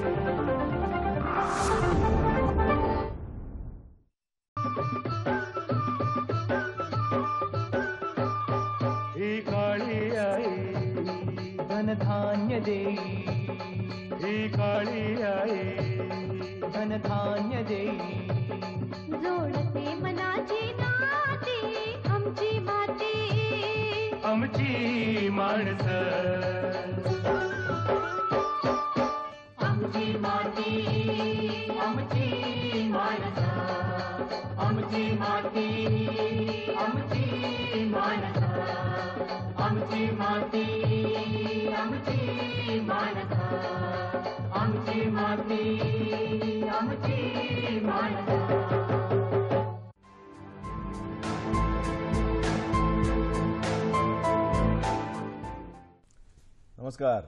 ही काळी आई धनधान्य देई, ही काळी आई धनधान्य देई. जोडते मनाची नाती आमची माती, आमची माणसं, आमची माती आमची माणसं, आमची माती आमची माणसं, आमची माती आमची माणसं, आमची माती आमची माणसं. नमस्कार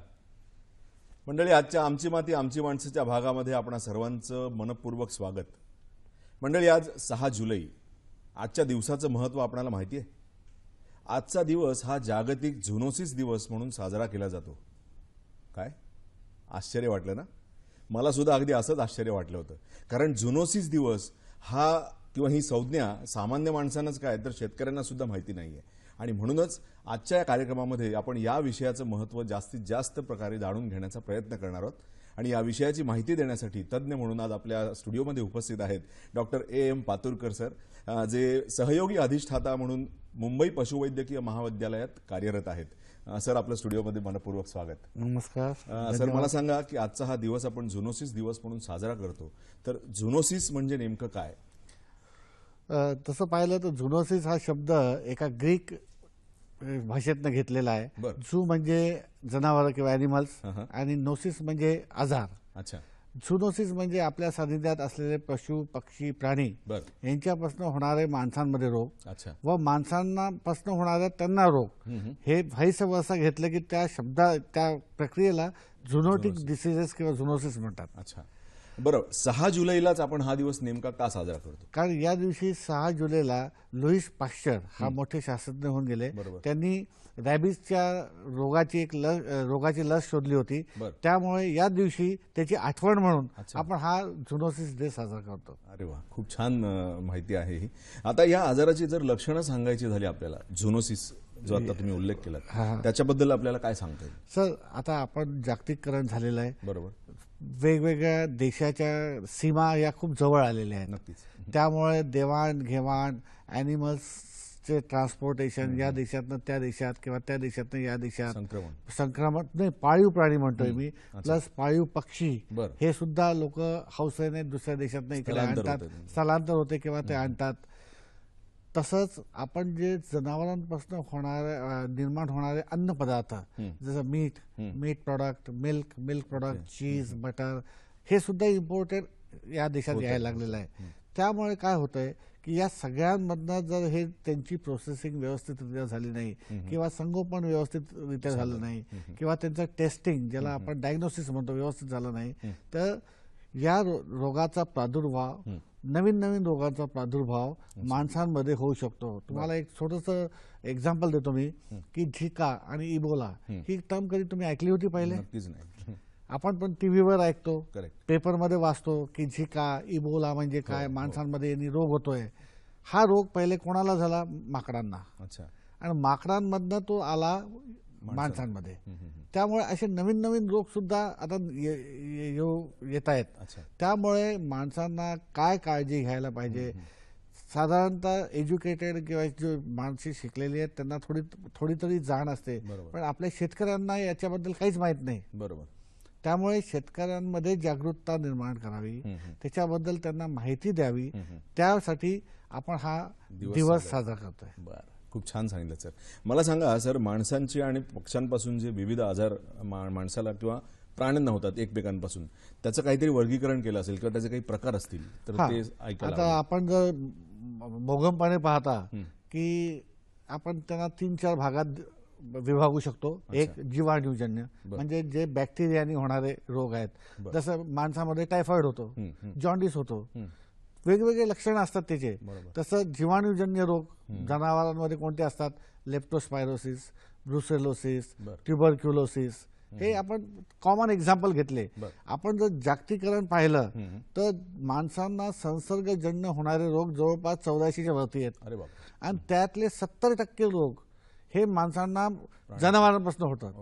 मंडळी, आजच्या आमची माती आमची माणसाच्या भागामध्ये आपणा सर्वांचं मनपूर्वक स्वागत. मंडळी, आज 6 जुलै. आजच्या दिवसाचं महत्त्व आपणाला माहिती आहे. आजचा दिवस हा जागतिक झुनोसिस दिवस म्हणून साजरा केला जातो. काय आश्चर्य वाटलं ना? मला सुद्धा अगदी असंच आश्चर्य वाटलं होतं. कारण झुनोसिस दिवस हा किंवा ही संज्ञा सामान्य माणसांनाच काय तर शेतकऱ्यांना सुद्धा माहिती नाहीये. आणि म्हणूनच आजच्या या कार्यक्रमामध्ये आपण या विषयाचं महत्त्व जास्तीत जास्त प्रकारे जाणून घेण्याचा प्रयत्न करणार आहोत. आणि या विषयाची माहिती देण्यासाठी तज्ज्ञ म्हणून आज आपल्या स्टुडिओमध्ये उपस्थित आहेत डॉक्टर A.M. पातुरकर सर, जे सहयोगी अधिष्ठाता म्हणून मुंबई पशुवैद्यकीय महाविद्यालयात कार्यरत आहेत. सर, आपल्या स्टुडिओमध्ये मनपूर्वक स्वागत. नमस्कार सर, मला सांगा की आजचा हा दिवस आपण झुनोसिस दिवस म्हणून साजरा करतो, तर झुनोसिस म्हणजे नेमकं काय? तसं पाहिलं तर झुनोसिस हा शब्द एका ग्रीक भाषेतनं घेतलेला आहे. झू म्हणजे जनावर किंवा ॲनिमल्स आणि नोसिस म्हणजे आजार. अच्छा. झुनोसिस म्हणजे आपल्या सानिध्यात असलेले पशु पक्षी प्राणी यांच्यापासून होणारे माणसांमध्ये रोग. अच्छा. व माणसांपासून होणारे त्यांना रोग, हे व्हाईस वर्सा घेतलं की त्या प्रक्रियेला झुनोटिक डिसीजेस किंवा झुनोसिस म्हणतात. अच्छा, बरं. 6 जुलैलाच आपण हा दिवस नेमका का साजरा करतो? कारण या दिवशी 6 जुलैला लुईस पाश्चर हा मोठे शास्त्रज्ञ होऊन गेले. त्यांनी रॅबिसच्या रोगाची लस शोधली होती. त्यामुळे या दिवशी त्याची आठवण म्हणून आपण हा झुनोसिस डे साजरा करतो. अरे वा, खूप छान माहिती आहे ही. आता या आजाराची जर लक्षणं सांगायची झाली आपल्याला, झुनोसिस जो आता तुम्ही उल्लेख केला त्याच्याबद्दल आपल्याला काय सांगता येईल? सर, आता आपण जागतिकीकरण झालेलं आहे. बरोबर. वेगवेगळ्या देशाच्या सीमा या खूप जवळ आलेल्या आहेत. नक्कीच. त्यामुळे देवाणघेवाण, ॲनिमल्सचे ट्रान्सपोर्टेशन या देशातनं त्या देशात किंवा त्या देशातनं या देशात, संक्रमण नाही, पाळीव प्राणी म्हणतोय मी, प्लस पाळीव पक्षी, हे सुद्धा लोक हौसेने दुसऱ्या देशातनं इकडे आणतात, स्थलांतर होते किंवा ते आणतात. तसंच आपण जे जनावरांपासून निर्माण होणारे अन्न पदार्थ, जसं मीट प्रॉडक्ट, मिल्क प्रॉडक्ट, चीज, बटर, हे सुद्धा इम्पोर्टेड या देशात यायला लागलेलं आहे. त्यामुळे काय होतंय की या सगळ्यांमधनं जर हे त्यांची प्रोसेसिंग व्यवस्थितरित्या झाली नाही किंवा संगोपन व्यवस्थितरित्या झालं नाही किंवा त्यांचं टेस्टिंग, ज्याला आपण डायग्नोसिस म्हणतो, व्यवस्थित झालं नाही, तर या रोगाचा प्रादुर्भाव, नवीन रोगांचा प्रादुर्भाव माणसांमध्ये होऊ शकतो. तुम्हाला एक छोटंसं एक्झाम्पल देतो मी की झिका आणि इबोला ही टर्म कधी तुम्ही ऐकली होती पहिले? नक्कीच नाही. आपण पण टीव्हीवर ऐकतो, पेपरमध्ये वाचतो की झिका, इबोला म्हणजे काय, माणसांमध्ये यांनी रोग होतोय. हा रोग पहिले कोणाला झाला? माकडांना. अच्छा. आणि माकडांमधनं तो आला माणसांमध्ये. त्यामुळे असे नवीन रोग सुद्धा आता येत आहेत. त्यामुळे माणसांना काय काळजी घ्यायला पाहिजे? साधारणतः एज्युकेटेड किंवा जो माणसे शिकलेली आहेत त्यांना थोडी तरी जाण असते, पण आपल्या शेतकऱ्यांना याच्याबद्दल काहीच माहीत नाही. बरोबर. त्यामुळे शेतकऱ्यांमध्ये जागरूकता निर्माण करावी, त्याच्याबद्दल त्यांना माहिती द्यावी, त्यासाठी आपण हा दिवस साजरा करतोय. बरं, खूप छान सांगितलं सर. मला सांगा सर, माणसांची आणि पक्ष्यांपासून जे विविध आजार माणसाला किंवा प्राण्यांना होतात एकमेकांपासून, त्याचं काहीतरी वर्गीकरण केलं असेल किंवा त्याचे काही प्रकार असतील तर ते ऐकायला. आता आपण जर भोगमपणे पाहता की आपण त्यांना 3-4 भागात विभागू शकतो. एक जीवाणूजन्य, म्हणजे जे बॅक्टेरियाने होणारे रोग आहेत. जसं माणसामध्ये टायफॉइड होतो, जॉन्डिस होतो, वेगवेगळे लक्षणं असतात त्याचे. तसं जीवाणूजन्य रोग जनावरांमध्ये कोणते असतात? लेप्टोस्पायरोसिस, ब्रुसेलोसिस, ट्युबरक्युलोसिस, हे आपण कॉमन एक्झाम्पल घेतले. आपण जर जागतिकीकरण पाहिलं तर माणसांना संसर्गजन्य होणारे रोग जवळपास 84च्या वरती आहेत. अरे बाप. आणि त्यातले 70% रोग हे माणसांना जनावरांपासून होतात.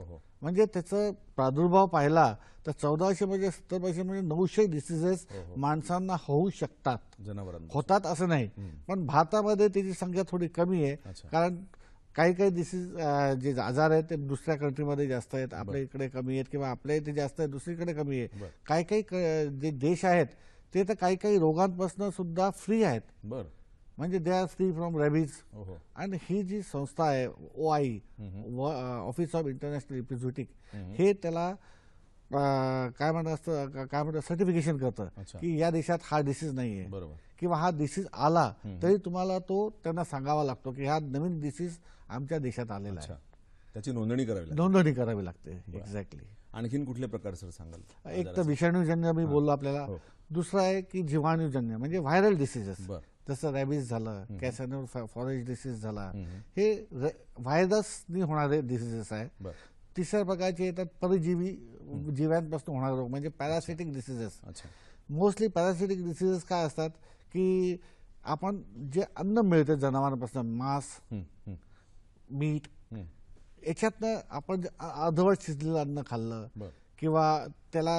म्हणजे त्याचा प्रादुर्भाव पाहिला तर 1400 म्हणजे 70% म्हणजे 900 डिसिजेस माणसांना होऊ शकतात. जनावरांना होतात असं नाही, पण भारतामध्ये त्याची संख्या थोडी कमी आहे. कारण काही डिसीज जे आजार आहेत ते दुसऱ्या कंट्रीमध्ये जास्त आहेत, आपल्या इकडे कमी आहेत, किंवा आपल्या इथे जास्त आहेत दुसरीकडे कमी आहे. काही जे देश आहेत ते तर काही रोगांपासून सुद्धा फ्री आहेत. म्हणजे they are free from rabies. आणि ही जी संस्था आहे OI, ऑफिस ऑफ इंटरनॅशनल इपिझोटिक, हे त्याला काय म्हणतात सर्टिफिकेशन करतं की या देशात हा डिसीज नाहीये, किंवा हा डिसीज आला तरी तुम्हाला तो त्यांना सांगावा लागतो की हा नवीन डिसीज आमच्या देशात आलेला आहे. त्याची नोंदणी करावी लागते. एक्झॅक्टली. आणखीन कुठले प्रकार सर सांगाल? एक तर विषाणूजन्य मी बोललो आपल्याला. दुसरा आहे की जीवाणूजन्य म्हणजे व्हायरल डिसीजेस, जसं रॅबिज झालं, कॅसॅनोर फॉरेस्ट डिसीज झाला, हे व्हायरसनी होणारे डिसीजेस आहे. तिसऱ्या प्रकारचे येतात परजीवी, जीव्यांपासून होणारे रोग म्हणजे parasitic diseases. Mostly parasitic diseases काय असतात की आपण जे अन्न मिळतं जनावरांपासून, मांस, मीठ, याच्यातनं आपण अर्धवट शिजलेलं अन्न खाल्लं किंवा त्याला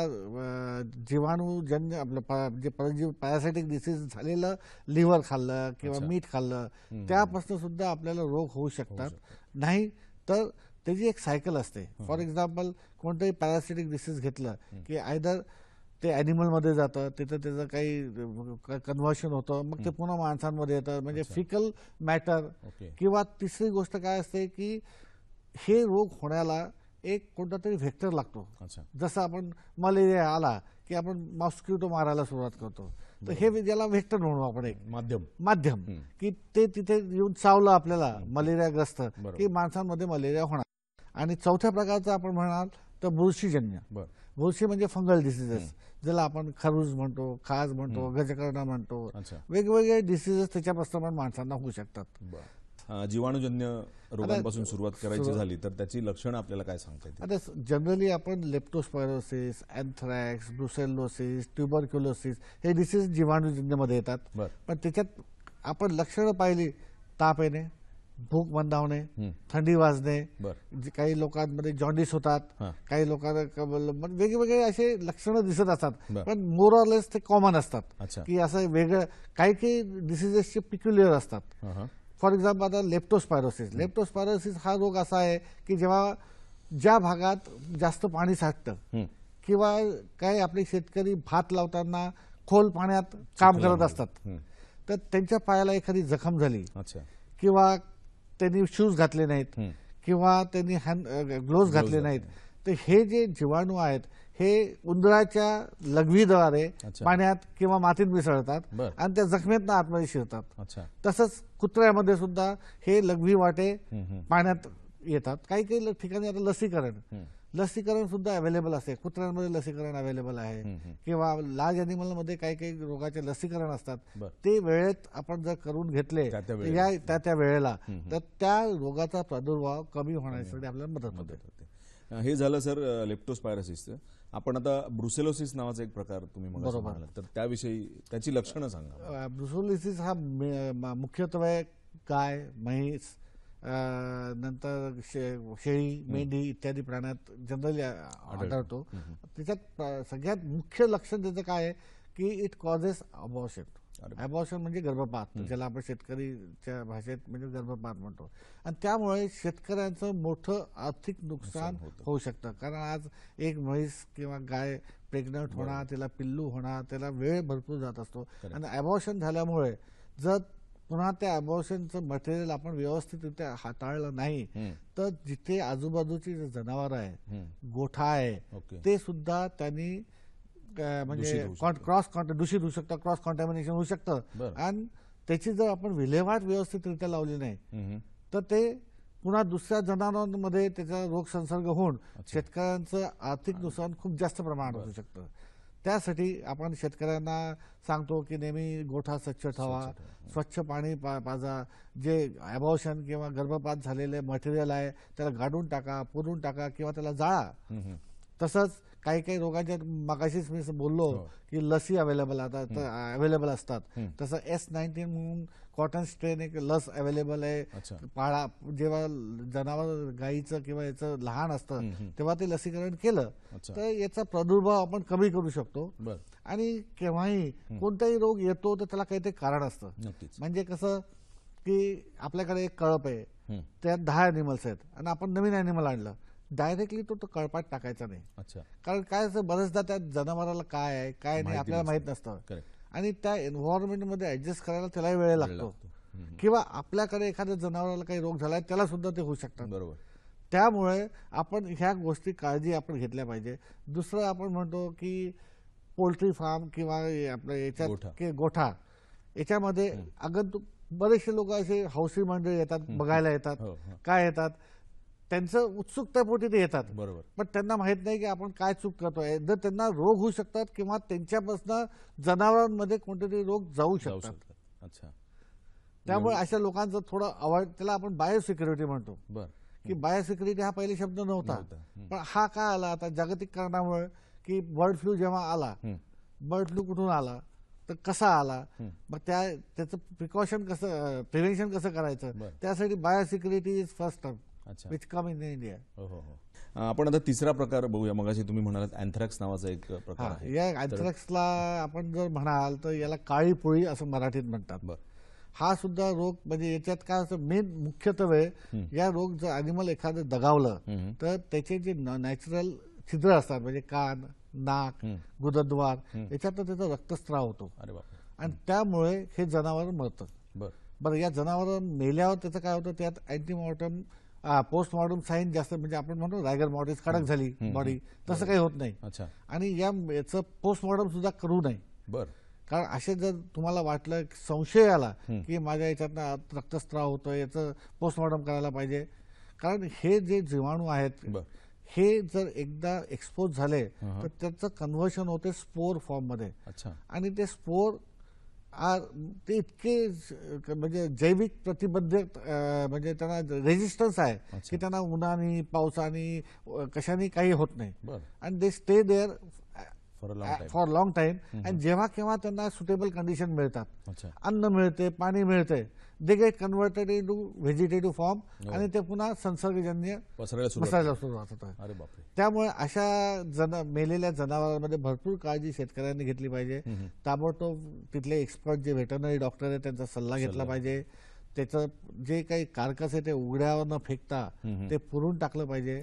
जीवाणूजन्य आपलं जे परजीवी पॅरासायटिक डिसीज झालेलं लिव्हर खाल्लं किंवा मीठ खाल्लं, त्यापासून सुद्धा आपल्याला रोग होऊ शकतात. नाही तर त्याची एक सायकल असते. फॉर एक्झाम्पल कोणतंही पॅरासायटिक डिसीज घेतलं की आयदर ते ॲनिमलमध्ये जातं, तिथं त्याचं काही कन्व्हर्शन होतं, मग ते पुन्हा माणसांमध्ये येतं, म्हणजे फिकल मॅटर. किंवा तिसरी गोष्ट काय असते की हे रोग होण्याला एक कोणता तरी व्हेक्टर लागतो. जसं आपण मलेरिया आला की आपण मॉस्किटो मारायला सुरुवात करतो, तर हे ज्याला व्हेक्टर म्हणू आपण, एक माध्यम की ते तिथे येऊन चावलं आपल्याला मलेरियाग्रस्त की माणसांमध्ये मलेरिया होणार. आणि चौथ्या प्रकारचं आपण म्हणाल तर बुरशीजन्य. बुरशी म्हणजे फंगल डिसीजेस, ज्याला आपण खरूज म्हणतो, खाज म्हणतो, गजकर्ण म्हणतो. वेगवेगळे डिसीजेस त्याच्यापासून पण माणसांना होऊ शकतात. जीवाणूजन्य रोगांपासून सुरुवात करायची झाली तर त्याची लक्षणं आपल्याला काय सांगता येतील? आता जनरली आपण लेप्टोस्पायरोसिस, अँथ्रॅक्स, ब्रुसेलोसिस, ट्युबरक्युलोसिस हे डिसीज जीवाणूजन्यमध्ये येतात. पण त्याच्यात आपण लक्षणं पाहिली, ताप येणे, भूक मंदावणे, थंडी वाजणे, काही लोकांमध्ये जॉन्डिस होतात, काही लोकांना वेगवेगळे असे लक्षणं दिसत असतात. पण मोर ऑर लेस ते कॉमन असतात की असं वेगळं. काही डिसीजेसचे पिक्युलियर असतात. फॉर एक्झाम्पल आता लेप्टोस्पायरोसिस हा रोग असा आहे की जेव्हा ज्या भागात जास्त पाणी साठतं किंवा काही आपले शेतकरी भात लावताना खोल पाण्यात काम करत असतात, तर त्यांच्या पायाला एखादी जखम झाली किंवा त्यांनी शूज घातले नाहीत किंवा त्यांनी ग्लोव्ज घातले नाहीत, तर हे जे जीवाणू आहेत हे उंदराच्या लघवीद्वारे पाण्यात किंवा मातीत मिसळतात आणि त्या जखमेतनं आतमध्ये शिरतात. तसंच कुत्र्यामध्ये सुद्धा हे लघवी वाटे पाण्यात येतात. काही ठिकाणी आता लसीकरण सुद्धा अवेलेबल असते. कुत्र्यांमध्ये लसीकरण अवेलेबल आहे किंवा लार्ज अॅनिमलमध्ये काही रोगाचे लसीकरण असतात. ते वेळेत आपण जर करून घेतले त्या वेळेला तर त्या रोगाचा प्रादुर्भाव कमी होण्यासाठी आपल्याला मदत होते. हे झालं सर लेप्टोस्पायरोसिसचं. आपण आता ब्रुसेलोसिस नावाचा एक प्रकार तुम्ही म्हणालात, तर त्याविषयी त्याची लक्षणं सांगा. ब्रुसेलोसिस हा मुख्यत्वे गाय, म्हैस, नंतर शेळी, मेंढी इत्यादी प्राण्यात जनरली आढळतो. त्याच्यात सगळ्यात मुख्य लक्षण त्याचं काय आहे की इट कॉजेस अबॉर्शन. अबॉर्शन म्हणजे गर्भपात, ज्याला आपण शेतकरीच्या भाषेत म्हणजे गर्भपात म्हणतो. आणि त्यामुळे शेतकऱ्यांचं मोठं आर्थिक नुकसान होऊ शकतं. कारण आज एक म्हैस किंवा गाय प्रेग्नंट होणार, त्याला पिल्लू होणार, त्याला वेळ भरपूर जात असतो. आणि अबॉर्शन झाल्यामुळे जर पुन्हा त्या अबॉर्शनचं मटेरियल आपण व्यवस्थितरित्या हाताळलं नाही तर जिथे आजूबाजूची जे जनावरं आहे, गोठा आहे, ते सुद्धा त्यांनी म्हणजे दूषित होऊ शकतं, क्रॉस कॉन्टॅमिनेशन होऊ शकतं. आणि त्याची जर आपण विल्हेवाट व्यवस्थितरित्या लावली नाही तर ते पुन्हा दुसऱ्या जनावरांमध्ये त्याचा रोग संसर्ग होऊन शेतकऱ्यांचं आर्थिक नुकसान खूप जास्त प्रमाणात होऊ शकतं. त्यासाठी आपण शेतकऱ्यांना सांगतो की नेहमी गोठा स्वच्छ ठेवा, स्वच्छ पाणी पाजा, जे ॲबॉर्शन किंवा गर्भपात झालेले मटेरियल आहे त्याला गाडून टाका, पुरून टाका किंवा त्याला जाळा. तसंच काही काही रोगांच्या मगाशीच मी बोललो की लसी अवेलेबल अवेलेबल असतात. तसं S19 म्हणून कॉटन स्ट्रेन एक लस अवेलेबल आहे. पाळा जेव्हा जनावर गाईचं किंवा याचं लहान असतं तेव्हा ते लसीकरण केलं तर याचा प्रादुर्भाव आपण कमी करू शकतो. आणि केव्हाही कोणताही रोग येतो तर त्याला काहीतरी कारण असतं. म्हणजे कसं की आपल्याकडे एक कळप आहे, त्यात 10 ॲनिमल्स आहेत आणि आपण नवीन ॲनिमल आणलं, डायरेक्टली तो कळपात टाकायचा नाही. कारण काय असं बरेचदा त्या जनावराला काय आहे काय नाही आपल्याला माहित नसतं आणि त्या एन्व्हायरमेंटमध्ये ऍडजस्ट करायला त्याला वेळ लागतो. किंवा आपल्याकडे एखाद्या जनावराला काही रोग झालाय त्याला सुद्धा ते होऊ शकतात. बरोबर. त्यामुळे आपण ह्या गोष्टी काळजी आपण घेतल्या पाहिजे. दुसरं आपण म्हणतो की पोल्ट्री फार्म किंवा आपल्या याच्यात गोठा याच्यामध्ये आगंतुक बरेचसे लोक असे हौशी मंडळी येतात, बघायला येतात, काय येतात त्यांचं उत्सुकतापोटी ते येतात. बरोबर. पण त्यांना माहित नाही की आपण काय चूक करतोय. जर त्यांना रोग होऊ शकतात किंवा त्यांच्यापासून जनावरांमध्ये कोणतेतरी रोग जाऊ शकतात. अच्छा. त्यामुळे अशा लोकांचं थोडं अवॉइड, त्याला आपण बायोसिक्युरिटी म्हणतो. की बायोसिक्युरिटी हा पहिले शब्द नव्हता, पण हा काय आला आता जागतिक कारणामुळे की बर्ड फ्लू जेव्हा आला, बर्ड फ्लू कुठून आला तर कसा आला, मग त्याचं प्रिकॉशन कसं, प्रिव्हेन्शन कसं करायचं, त्यासाठी biosecurity is first term which come in India. आपण आता तिसरा प्रकार बघूया. मगाशी तुम्ही म्हणालात अँथ्रॅक्स नावाचा एक प्रकार आहे. या अँथ्रॅक्सला आपण जर म्हणाल तर याला काळी पोळी असं मराठीत म्हणतात. हा सुद्धा रोग म्हणजे याच्यात काय असं मेन मुख्यत्वे या रोग जर ॲनिमल एखादं दगावलं तर त्याचे जे नॅचरल छिद्र असतात म्हणजे कान, नाक, गुदद्वार याच्यात त्याचा रक्तस्राव होतो आणि त्यामुळे हे जनावर मरतं. बरं, या जनावर मेल्यावर त्याचं काय होतं, त्यात अँटीमॉर्टम पोस्टमॉर्टम साईन जास्त, म्हणजे आपण म्हणतो रायगर मॉर्टिस कडक झाली बॉडी, तसं काही होत नाही. आणि याचं पोस्टमॉर्टम सुद्धा करू नये. बरं. कारण असे जर तुम्हाला वाटलं, संशय आला की माझ्या याच्यातनं रक्तस्राव होतोय, याचं पोस्टमॉर्टम करायला पाहिजे. कारण हे जे जीवाणू आहेत हे जर एकदा एक्सपोज झाले तर त्याचं कन्व्हर्शन होते स्पोर फॉर्म मध्ये. आणि ते स्पोर ते इतके म्हणजे जैविक प्रतिबंधक म्हणजे त्यांना रेजिस्टन्स आहे की त्यांना उन्हाने पावसाने कशाने काही होत नाही. आणि they stay there for long time. आणि जेव्हा केव्हा त्यांना सुटेबल कंडिशन मिळतात, अन्न मिळते, पाणी मिळते, they get converted into vegetative form आणि ते पुन्हा संसर्गजन्य पसरायला सुरुवात होतं. त्यामुळे अशा मेलेल्या जनावरांमध्ये भरपूर काळजी शेतकऱ्यांनी घेतली पाहिजे. ताबडतोब तिथले एक्सपर्ट जे व्हेटरनरी डॉक्टर आहेत त्यांचा सल्ला घेतला पाहिजे. त्याचं जे काही कार्कस आहे ते उघड्यावर न फेकता ते पुरून टाकलं पाहिजे.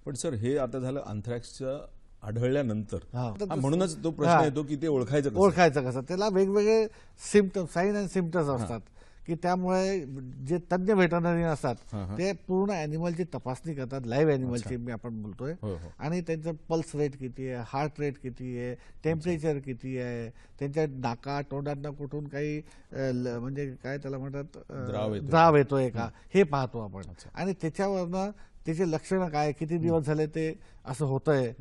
पण सर हे आता झालं अँथ्रॅक्सचं आढळल्यानंतर, म्हणूनच तो प्रश्न येतो की ते ओळखायचं कसं. त्याला वेगवेगळे सिम्पटम्स, साईन अँड सिम्पटम्स असतात की त्यामुळे जे तज्ञ व्हेटरनरी असतात ते पूर्ण ॲनिमलची तपासणी करतात, लाईव्ह ॲनिमलची मी आपण बोलतोय. आणि त्यांचं पल्स रेट किती आहे, हार्ट रेट किती आहे, टेम्परेचर किती आहे, त्यांच्या नाका तोंडातनं कुठून काही म्हणजे काय त्याला म्हणतात द्राव येतोय का हे पाहतो आपण. आणि त्याच्यावरनं त्याचे लक्षणं काय, किती दिवस झाले ते असं होतंय,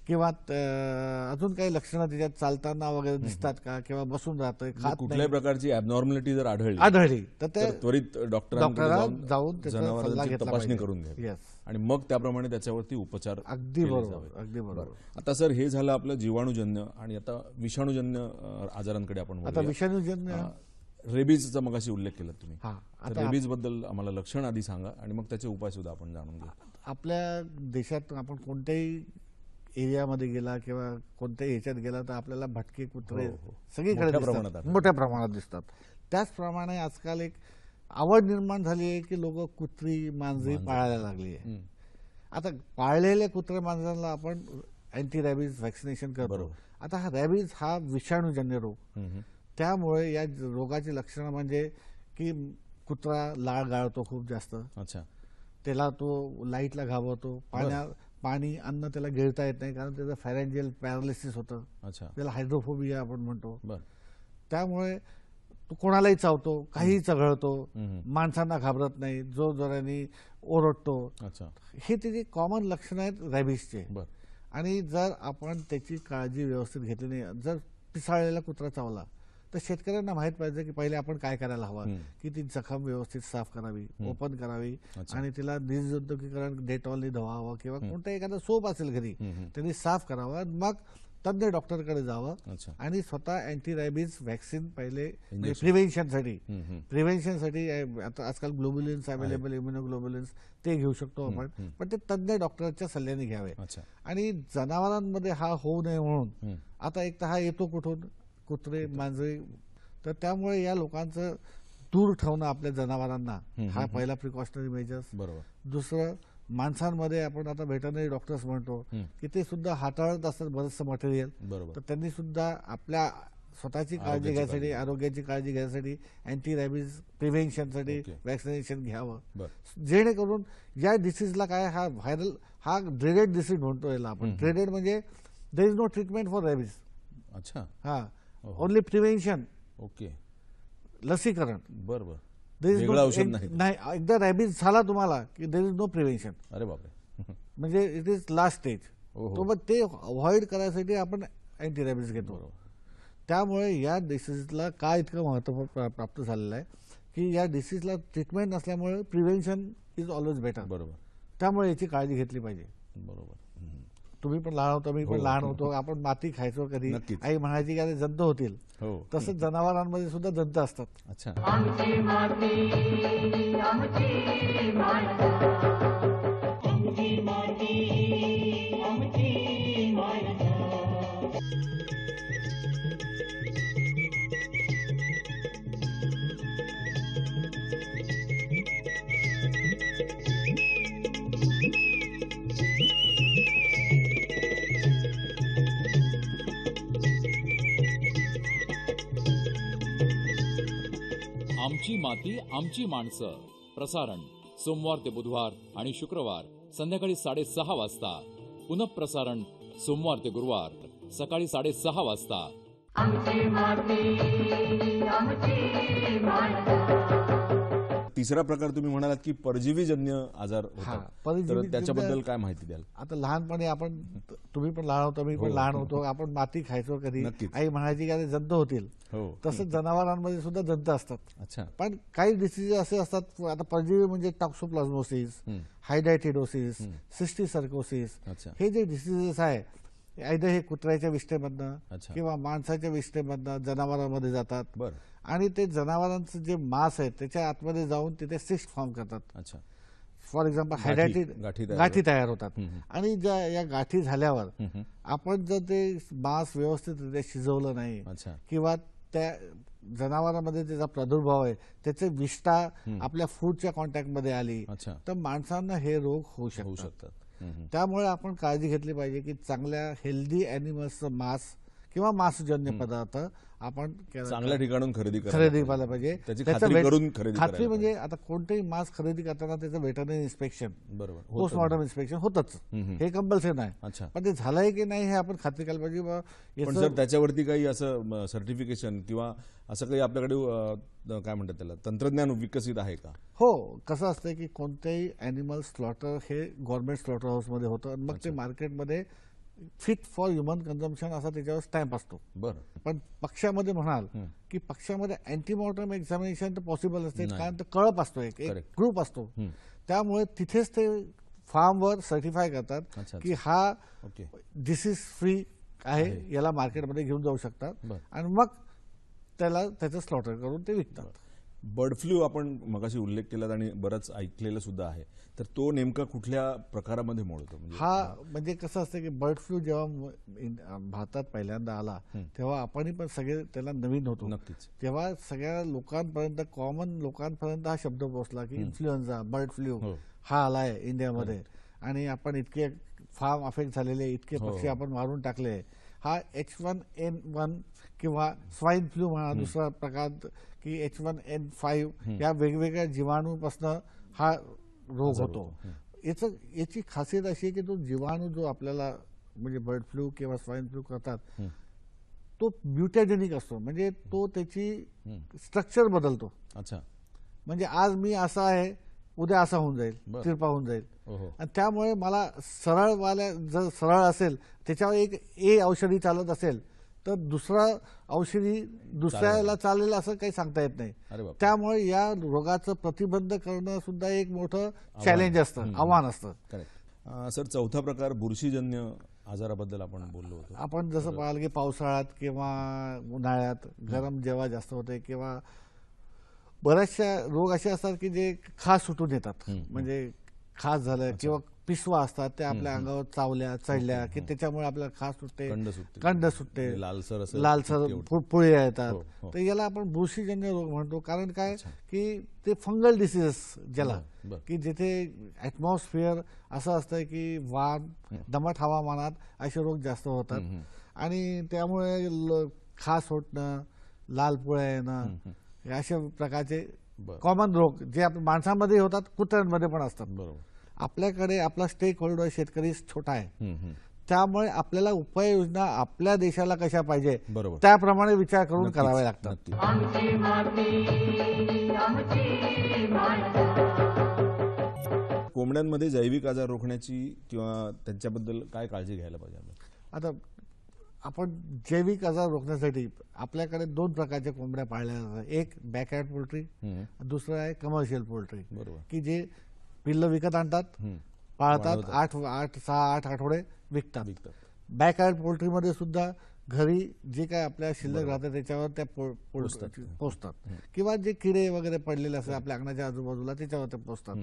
किंवा अजून काही लक्षणं त्याच्यात चालताना वगैरे दिसतात का, किंवा बसून राहतोय, खात कुठल्याही प्रकारची ॲबनॉर्मॅलिटी जर आढळली तर ते त्वरित डॉक्टरांना जाऊन जनावरांची तपासणी करून घ्यावी आणि मग त्याप्रमाणे त्याच्यावरती उपचार. अगदी बरोबर, अगदी बरोबर. आता सर हे झालं आपलं जीवाणूजन्य, आणि आता विषाणूजन्य आजारांकडे आपण. आता विषाणूजन्य रेबीजचा मगाशी उल्लेख केला तुम्ही. रेबीज बद्दल आम्हाला लक्षण आधी सांगा आणि मग त्याचे उपाय सुद्धा आपण जाणून घेऊ. आपल्या देशात आपण कोणत्याही एरियामध्ये गेला किंवा कोणत्याही ह्याच्यात गेला तर आपल्याला भटके कुत्रे सगळीकडे मोठ्या प्रमाणात दिसतात. त्याचप्रमाणे आजकाल एक आवड निर्माण झाली आहे की लोक कुत्री मांजरी पाळायला लागली आहे. आता पाळलेल्या कुत्र्या मांजरांना आपण अँटी रॅबीज व्हॅक्सिनेशन करतो. आता हा रॅबीज हा विषाणूजन्य रोग, त्यामुळे या रोगाची लक्षणं म्हणजे की कुत्रा लाळ गाळतो खूप जास्त, त्याला तो लाईटला घाबरतो, पाणी अन्न त्याला गिळता येत नाही कारण त्याचं फॅरेंजियल पॅरालिसिस होतं, त्याला हायड्रोफोबिया आपण म्हणतो. त्यामुळे तो कोणालाही चावतो, काहीही चघळतो, माणसांना घाबरत नाही, जोरजोराने ओरडतो. हे त्याची कॉमन लक्षणं आहेत रॅबीजचे. आणि जर आपण त्याची काळजी व्यवस्थित घेतली नाही, जर पिसाळलेला कुत्रा चावला तर शेतकऱ्यांना माहित पाहिजे की पहिले आपण काय करायला हवं, की ती जखम व्यवस्थित साफ करावी, ओपन करावी आणि तिला निर्जंतुकीकरण डेटॉलने धुवावं किंवा कोणता एखादा सोप असेल घरी त्यांनी साफ करावं, मग तज्ञ डॉक्टरकडे जावं आणि स्वतः अँटी रॅबिज व्हॅक्सिन पहिले प्रिव्हेन्शनसाठी आता आजकाल ग्लोबुलिन्स अवेलेबल, इम्युनोग्लोबुलिन्स ते घेऊ शकतो आपण, पण ते तज्ञ डॉक्टरच्या सल्ल्याने घ्यावे. आणि जनावरांमध्ये हा होऊ नये म्हणून आता एक तर हा येतो कुठून, कुत्रे मांजरे, तर त्यामुळे या लोकांचं दूर ठेवणं आपल्या जनावरांना हा पहिला प्रिकॉशनरी मेजर्स. बरोबर. दुसरं, माणसांमध्ये आपण आता व्हेटरनरी डॉक्टर्स म्हणतो की ते सुद्धा हाताळत असतात बरंचसं मटेरियल, तर त्यांनी सुद्धा आपल्या स्वतःची काळजी घ्यायसाठी, आरोग्याची काळजी घ्यायसाठी अँटी रॅबिज प्रिव्हेन्शनसाठी वॅक्सिनेशन घ्यावं, जेणेकरून या डिसीजला काय, हा व्हायरल, हा ड्रेडेड डिसीज म्हणतो याला आपण. ड्रेडेड म्हणजे there is no treatment for rabies. अच्छा. हा, ओनली प्रिव्हेन्शन. ओके. लसीकरण. बरोबर. औषध नाही. एकदा रॅबिज झाला तुम्हाला की देर इज नो प्रिव्हेन्शन. अरे बापरे. म्हणजे इट इज लास्ट स्टेज. तो मग ते अवॉइड करायसाठी आपण अँटी रॅबिज घेतो. त्यामुळे या डिसीजला काय इतकं महत्व प्राप्त झालेलं आहे की या डिसीजला ट्रीटमेंट नसल्यामुळे प्रिव्हेन्शन इज ऑलवेज बेटर. बरोबर. त्यामुळे याची काळजी घेतली पाहिजे. बरोबर. तुम्ही पण लहान होतो, मी पण लहान होतो, आपण माती खायचो कधी, आई म्हणायची की जंत होतील, तसंच जनावरांमध्ये सुद्धा जंत असतात. अच्छा. आमची माती आमची माणसं, आमची माती आमची माणसं. आमची माती आमची माणसं. प्रसारण सोमवार ते बुधवार आणि शुक्रवार संध्याकाळी 6:30 वाजता. पुनःप्रसारण सोमवार ते गुरुवार सकाळी 6:30 वाजता. आमची माती आमची माणसं. तिसरा प्रकार तुम्ही म्हणालात की परजीवीजन्य आजार होतात, तर त्याच्याबद्दल काय माहिती द्याल? आता लहानपणी आपण, तुम्ही पण लहान होतो, मी पण लहान होतो, आपण माती खायचो कधी, आई म्हणायची की जंत होतील, तसंच जनावरांमध्ये सुद्धा जंत असतात. अच्छा. पण काही डिसीज असे असतात, आता परजीवी म्हणजे टॉक्सोप्लाझ्मोसिस, हायडायटिडोसिस, सिस्टिसर्कोसिस, हे जे डिसीजेस आहे आयदर हे कुत्र्याच्या विष्ठेमधनं किंवा माणसाच्या विष्ठेमधनं जनावरांमध्ये जातात. बरं. आणि ते जनावरांचं जे मांस आहे त्याच्या आतमध्ये जाऊन तिथे सिस्ट फॉर्म करतात. अच्छा. फॉर एक्झाम्पल हायड्रेटेड गाठी तयार होतात. आणि ज्या या गाठी झाल्यावर आपण जर ते मांस व्यवस्थितरित्या शिजवलं नाही किंवा त्या जनावरांमध्ये त्याचा प्रादुर्भाव आहे, त्याचे विष्ठा आपल्या फूडच्या कॉन्टॅक्टमध्ये आली तर माणसांना हे रोग होऊ शकतात. त्यामुळे आपण काळजी घेतली पाहिजे की चांगल्या हेल्दी ॲनिमल्सचं मांस किंवा मांसजन्य पदार्थ आपण चांगल्या ठिकाणून खरेदी करायला पाहिजे. खात्री म्हणजे आता कोणतेही मांस खरेदी करताना त्याचं व्हेटरनरी इन्स्पेक्शन, बरोबर, पोस्टमॉर्टम इन्स्पेक्शन होतच, हे कंपल्सरी नाही. पण ते झालंय की नाही हे आपण खात्री करायला पाहिजे. पण जर त्याच्यावरती काही असं सर्टिफिकेशन किंवा असं काही आपल्याकडे काय म्हणतात त्याला तंत्रज्ञान विकसित आहे का? हो. कसं असतं की कोणतेही ॲनिमल स्लॉटर हे गव्हर्नमेंट स्लॉटर हाऊसमध्ये होतं, मग ते मार्केटमध्ये फिट फॉर ह्युमन कन्झम्पशन असा त्याच्यावर स्टॅम्प असतो. बरं. पण पक्षामध्ये म्हणाल की पक्षामध्ये अँटीमॉर्टम एक्झामिनेशन तर पॉसिबल असते, कारण तर कळप असतो, एक ग्रुप असतो, त्यामुळे तिथेच ते फार्मवर सर्टिफाय करतात की हा डिसीज फ्री आहे, याला मार्केटमध्ये घेऊन जाऊ शकतात आणि मग त्याचं स्लॉटर करून ते विकतात. बर्ड फ्लू आपण मगाशी उल्लेख केला आणि बरंच ऐकलेलं सुद्धा आहे, तर तो नेमका कुठल्या प्रकारामध्ये मोडतो? हा म्हणजे कसं असतं की बर्ड फ्लू जेव्हा भारतात पहिल्यांदा आला तेव्हा आपण पण सगळे त्याला नवीन होतो. नक्कीच. तेव्हा सगळ्या लोकांपर्यंत, कॉमन लोकांपर्यंत हा शब्द पोहोचला की इन्फ्लुएन्झा, बर्ड फ्लू हा आलाय इंडियामध्ये आणि आपण इतके फार्म अफेक्ट झालेले, इतके पक्षी आपण मारून टाकले. हा H1N1 किंवा स्वाईन फ्लू म्हणा दुसरा प्रकार की H1N5 या वेगवेगळ्या जीवाणूपासून हा रोग होतो. याची खासियत अशी आहे की तो जीवाणू जो आपल्याला म्हणजे बर्ड फ्लू किंवा स्वाईन फ्लू करतात तो म्युटॅजेनिक असतो, म्हणजे तो त्याची स्ट्रक्चर बदलतो. अच्छा. म्हणजे आज मी असा आहे उद्या असा होऊन जाईल, बरं. तिरपा होऊन जाईल. ओहो. आणि त्यामुळे मला जर सरळ असेल त्याच्यावर एक औषधी चालत असेल तर दुसरा औषधी दुसऱ्याला चालेल असं काही सांगता येत नाही. अरे बाप. त्यामुळे या रोगाचं प्रतिबंध करणं सुद्धा एक मोठं चॅलेंज असतं, आव्हान असतं. करेक्ट. सर, चौथा प्रकार बुरशीजन्य आजाराबद्दल आपण बोललो होतो. आपण जसं पाहाल की पावसाळ्यात किंवा उन्हाळ्यात गरम जेव्हा जास्त होते किंवा बऱ्याचशा रोग असे असतात की जे खास सुटून येतात. म्हणजे खास झालं किंवा पिसवा असतात त्या आपल्या अंगावर चावल्या चढल्या की त्याच्यामुळे आपल्याला खास सुटते, कंड सुटते, लालसर पुळ्या येतात. तर याला आपण बुरशीजन्य रोग म्हणतो. कारण काय की ते फंगल डिसीजेस ज्याला की जिथे ॲटमॉस्फिअर असं असतं की वाम दमट हवामानात असे रोग जास्त होतात आणि त्यामुळे खास होणं, लाल पुळ्या येणं, अशा प्रकारचे कॉमन रोग जे आपल्या माणसांमध्ये होतात, कुत्र्यांमध्ये पण असतात. बरोबर. आपल्याकडे आपला स्टेक होल्डर शेतकरी छोटा आहे. त्यामुळे आपल्याला उपाययोजना आपल्या देशाला कशा पाहिजे बरोबर. त्याप्रमाणे विचार करून करावे लागतात. आमची माती आमची माणसं. कोंबड्यांमध्ये जैविक आजार रोखण्याची किंवा त्यांच्याबद्दल काय काळजी घ्यायला पाहिजे आपण? आता आपण जैविक आजार रोखण्यासाठी आपल्याकडे 2 प्रकारच्या कोंबड्या पाळल्या जातात. एक बॅकयार्ड पोल्ट्री, दुसरं आहे कमर्शियल पोल्ट्री. बरोबर. की जे पिल्लं विकत आणतात, पाळतात, 6-8 आठवडे विकतात. बॅकयार्ड पोल्ट्रीमध्ये सुद्धा घरी जे काय आपल्या शिल्लक राहतं त्याच्यावर त्या पोचतात किंवा जे किडे वगैरे पडलेले असतात आपल्या अंगणाच्या आजूबाजूला त्याच्यावर ते पोचतात.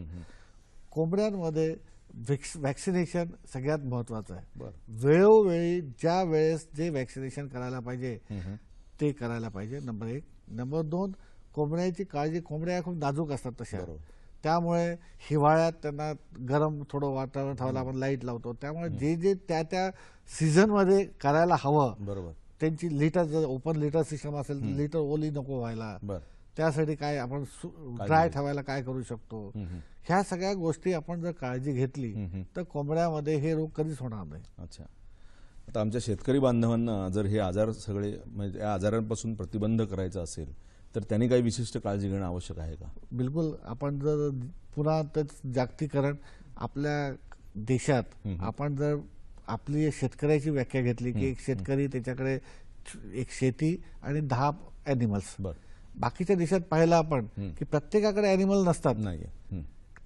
कोंबड्यांमध्ये व्हॅक्सिनेशन सगळ्यात महत्वाचं आहे. वेळोवेळी ज्या वेळेस जे व्हॅक्सिनेशन करायला पाहिजे ते करायला पाहिजे. नंबर 1. नंबर 2, कोंबड्याची काळजी. कोंबड्या खूप नाजूक असतात तशा. त्यामुळे हिवाळ्यात त्यांना गरम थोडं वातावरण ठेवायला आपण लाईट लावतो. त्यामुळे जे त्या सीझनमध्ये करायला हवं, बरोबर, त्यांची लिटर जर ओपन लिटर सिस्टम असेल तर लिटर ओली नको व्हायला, त्यासाठी काय आपण ड्राय ठेवायला काय करू शकतो, ह्या सगळ्या गोष्टी आपण जर काळजी घेतली तर कोंबड्यामध्ये हे रोग कधीच होणार नाही. अच्छा. आता आमच्या शेतकरी बांधवांना जर हे आजार सगळे म्हणजे या आजारांपासून प्रतिबंध करायचा असेल तर त्यांनी काही विशिष्ट काळजी घेणं आवश्यक आहे का? बिलकुल. आपण जर पुन्हा तेच जागतिकीकरण आपल्या देशात आपण जर आपली शेतकऱ्याची व्याख्या घेतली की एक शेतकरी त्याच्याकडे एक शेती आणि 10 ॲनिमल्स. बाकीच्या देशात पाहिलं आपण की प्रत्येकाकडे ॲनिमल नसतात. नाही.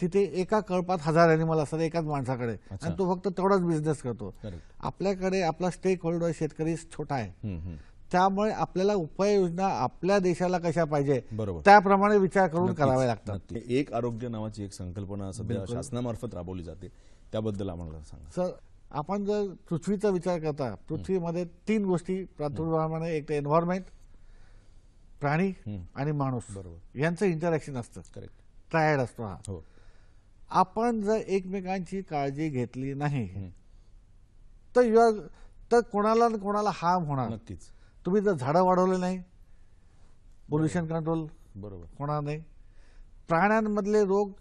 तिथे एका कळपात 1000 ॲनिमल असतात एकाच माणसाकडे आणि तो फक्त तेवढाच बिझनेस करतो. आपल्याकडे आपला स्टेक होल्डर शेतकरी छोटा आहे. त्यामुळे आपल्याला उपाययोजना आपल्या देशाला कशा पाहिजे त्याप्रमाणे विचार करून करावे लागतात. एक आरोग्य नावाची एक संकल्पना सध्या शासनामार्फत राबवली जाते, त्याबद्दल आम्हाला सांगा. सर, आपण जर पृथ्वीचा विचार करता, पृथ्वीमध्ये 3 गोष्टी प्रादुर्भावाने, एक तर एन्व्हायरमेंट, प्राणी आणि माणूस यांचं इंटरॅक्शन असतं. करेक्ट. ट्रायड असतो हा. आपण जर एकमेकांची काळजी घेतली नाही तर कोणाला ना कोणाला हार्म होणार. नक्कीच. तुम्ही जर झाडं वाढवले नाही, पोल्युशन कंट्रोल बरोबर होणार नाही. प्राण्यांमधले रोग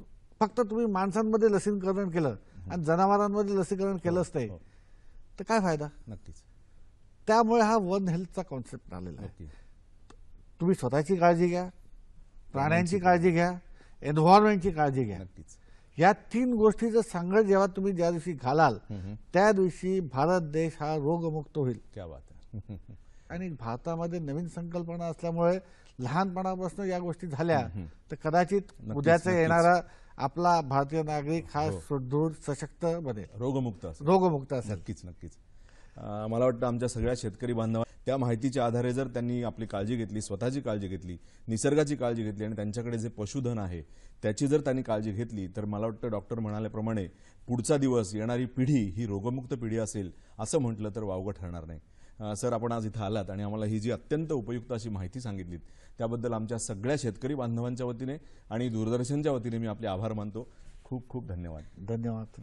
फक्त तुम्ही माणसांमध्ये लसीकरण केलं आणि जनावरांमध्ये लसीकरण केलंच नाही तर काय फायदा. नक्कीच. त्यामुळे हा वन हेल्थचा कॉन्सेप्ट आलेला आहे. तुम्ही स्वतःची काळजी घ्या, प्राण्यांची काळजी घ्या, एन्व्हायरमेंटची काळजी घ्या. नक्कीच. या 3 गोष्टीचं सांगड जेव्हा तुम्ही ज्या दिवशी घालाल त्या दिवशी भारत देश हा रोगमुक्त होईल. क्या बात आहे. आणि भारतामध्ये नवीन संकल्पना असल्यामुळे लहानपणापासून या गोष्टी झाल्या तर कदाचित उद्याचा येणारा आपला भारतीय नागरिक हा सुदृढ सशक्त बनेल, रोगमुक्त असेल. नक्कीच नक्कीच. मला वाटतं आमच्या सगळ्या शेतकरी बांधवांना त्या माहितीच्या आधारे जर त्यांनी आपली काळजी घेतली, स्वतःची काळजी घेतली, निसर्गाची काळजी घेतली आणि त्यांच्याकडे जे पशुधन आहे त्याची जर त्यांनी काळजी घेतली तर मला वाटतं डॉक्टर म्हणाल्याप्रमाणे पुढचा दिवस, येणारी पिढी ही रोगमुक्त पिढी असेल असं म्हटलं तर वावगं ठरणार नाही. सर, आपण आज इथं आलात आणि आम्हाला ही जी अत्यंत उपयुक्त अशी माहिती सांगितलीत त्याबद्दल आमच्या सगळ्या शेतकरी बांधवांच्या वतीने आणि दूरदर्शनच्या वतीने मी आपले आभार मानतो. खूप खूप धन्यवाद. धन्यवाद.